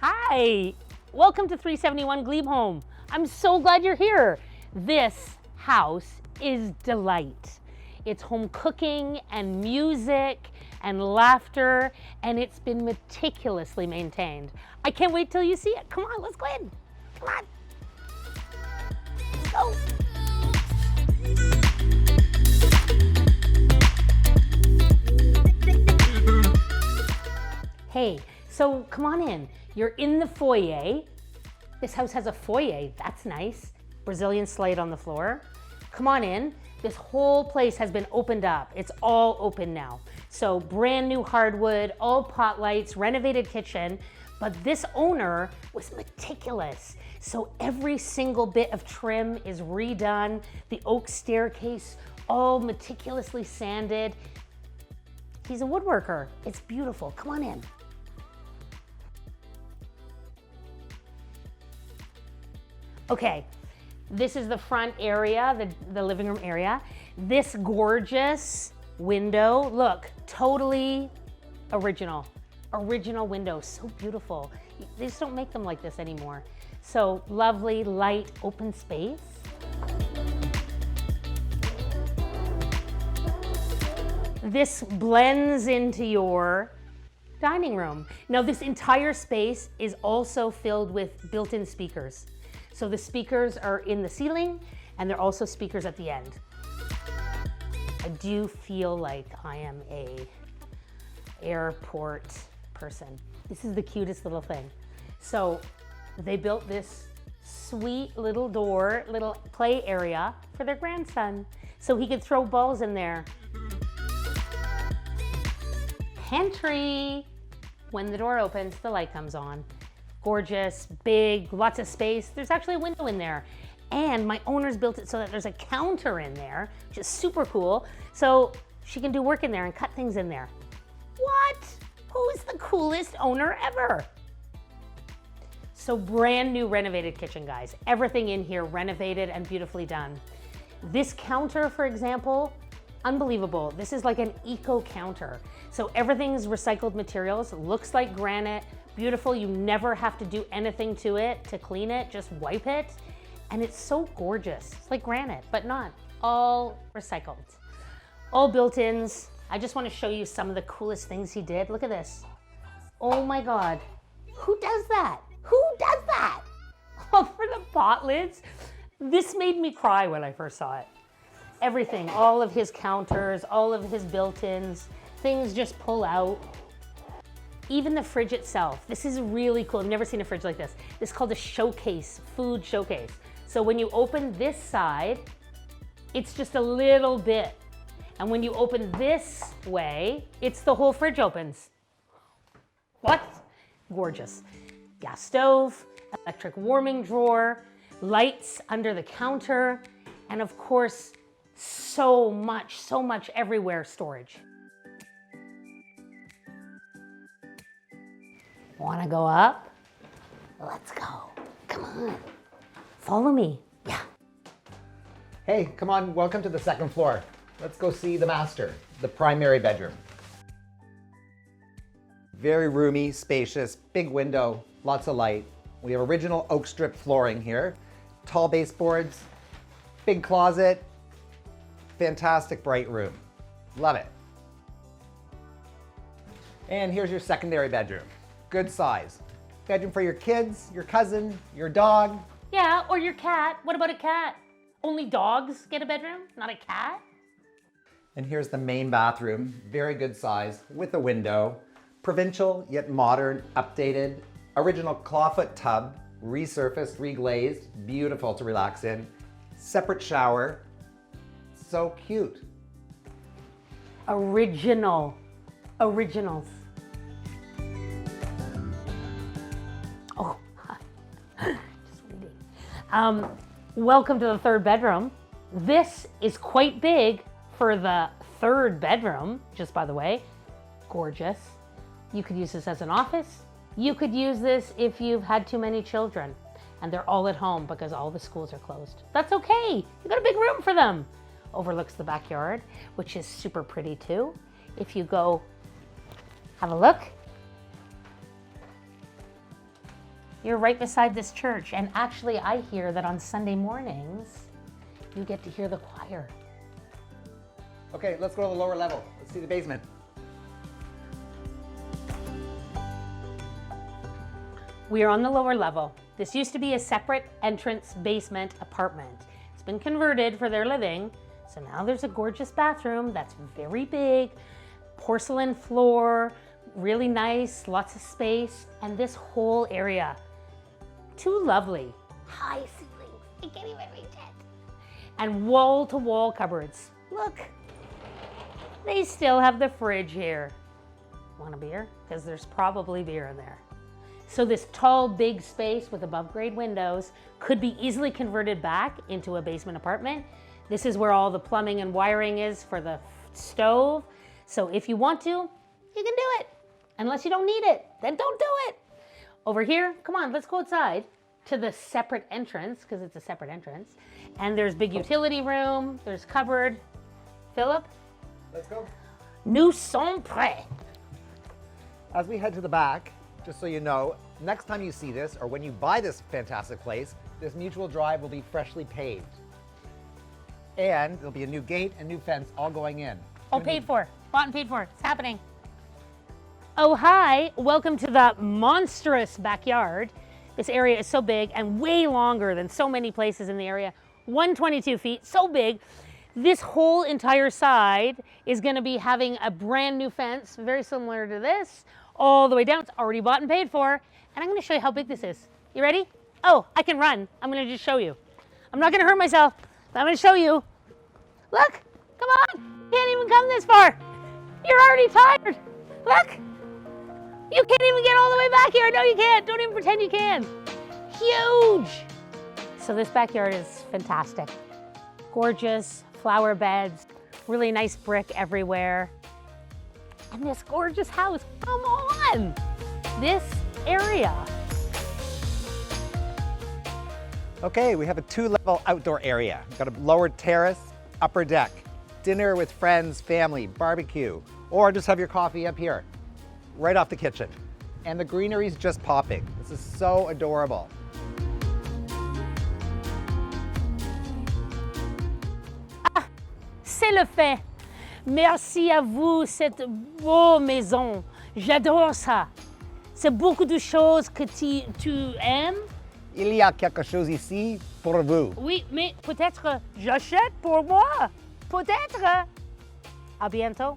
Hi, welcome to 371 Glebeholme. I'm so glad you're here. This house is delight. It's home cooking and music and laughter, and it's been meticulously maintained. I can't wait till you see it. Come on, let's go in. Come on. Let's go. Hey, so come on in. You're in the foyer. This house has a foyer, that's nice. Brazilian slate on the floor. Come on in. This whole place has been opened up. It's all open now. So brand new hardwood, all pot lights, renovated kitchen, but this owner was meticulous. So every single bit of trim is redone. The oak staircase, all meticulously sanded. He's a woodworker. It's beautiful. Come on in. Okay, this is the front area, the living room area. This gorgeous window, look, totally original window, so beautiful. They just don't make them like this anymore. So lovely, light, open space. This blends into your dining room. Now this entire space is also filled with built-in speakers. So the speakers are in the ceiling and they're also speakers at the end. I do feel like I am a airport person. This is the cutest little thing. So they built this sweet little door, little play area for their grandson so he could throw balls in there. Pantry. When the door opens, the light comes on. Gorgeous, big, lots of space. There's actually a window in there. And my owner's built it so that there's a counter in there, which is super cool. So she can do work in there and cut things in there. What? Who's the coolest owner ever? So brand new renovated kitchen, guys. Everything in here renovated and beautifully done. This counter, for example, unbelievable. This is like an eco counter. So everything's recycled materials, looks like granite, beautiful. You never have to do anything to it to clean it, just wipe it. And it's so gorgeous. It's like granite, but not. All recycled. All built-ins. I just want to show you some of the coolest things he did. Look at this. Oh my God. Who does that? Who does that? Oh, for the pot lids. This made me cry when I first saw it. Everything, all of his counters, all of his built-ins, things just pull out. Even the fridge itself. This is really cool. I've never seen a fridge like this. This is called a showcase, food showcase. So when you open this side, it's just a little bit. And when you open this way, it's the whole fridge opens. What? Gorgeous. Gas stove, electric warming drawer, lights under the counter, and of course, so much everywhere storage. Want to go up? Let's go. Come on. Follow me. Yeah. Hey, come on, welcome to the second floor. Let's go see the master, the primary bedroom. Very roomy, spacious, big window, lots of light. We have original oak strip flooring here, tall baseboards, big closet, fantastic bright room. Love it. And here's your secondary bedroom. Good size. Bedroom for your kids, your cousin, your dog. Yeah, or your cat. What about a cat? Only dogs get a bedroom, not a cat? And here's the main bathroom. Very good size with a window. Provincial yet modern, updated. Original clawfoot tub, resurfaced, reglazed. Beautiful to relax in. Separate shower. So cute. Originals. Oh, just reading. Welcome to the third bedroom. This is quite big for the third bedroom, just by the way. Gorgeous. You could use this as an office. You could use this if you've had too many children and they're all at home because all the schools are closed. That's okay. You got a big room for them. Overlooks the backyard, which is super pretty too. If you go have a look. You're right beside this church, and actually I hear that on Sunday mornings, you get to hear the choir. Okay, let's go to the lower level. Let's see the basement. We are on the lower level. This used to be a separate entrance basement apartment. It's been converted for their living, so now there's a gorgeous bathroom that's very big, porcelain floor, really nice, lots of space, and this whole area. Too lovely. High ceilings, I can't even reach it. And wall-to-wall cupboards. Look, they still have the fridge here. Want a beer? Because there's probably beer in there. So this tall, big space with above grade windows could be easily converted back into a basement apartment. This is where all the plumbing and wiring is for the stove. So if you want to, you can do it. Unless you don't need it, then don't do it. Over here, come on, let's go outside to the separate entrance, because it's a separate entrance. And there's big utility room, there's cupboard. Philip? Let's go. Nous sommes prêts. As we head to the back, just so you know, next time you see this, or when you buy this fantastic place, this mutual drive will be freshly paved. And there'll be a new gate and new fence all going in. All paid for, bought and paid for, it's happening. Oh, hi, welcome to the monstrous backyard. This area is so big and way longer than so many places in the area. 122 feet, so big. This whole entire side is gonna be having a brand new fence, very similar to this, all the way down. It's already bought and paid for. And I'm gonna show you how big this is. You ready? Oh, I can run. I'm gonna just show you. I'm not gonna hurt myself, but I'm gonna show you. Look, come on. You can't even come this far. You're already tired. Look. You can't even get all the way back here. No, you can't. Don't even pretend you can. Huge. So this backyard is fantastic. Gorgeous flower beds, really nice brick everywhere. And this gorgeous house, come on. This area. Okay, we have a 2-level outdoor area. We've got a lower terrace, upper deck, dinner with friends, family, barbecue, or just have your coffee up here, right off the kitchen. And the greenery's just popping. This is so adorable. C'est le fait. Merci à vous, cette beau maison. J'adore ça. C'est beaucoup de choses que tu aimes. Il y a quelque chose ici pour vous. Oui, mais peut-être j'achète pour moi. Peut-être. À bientôt.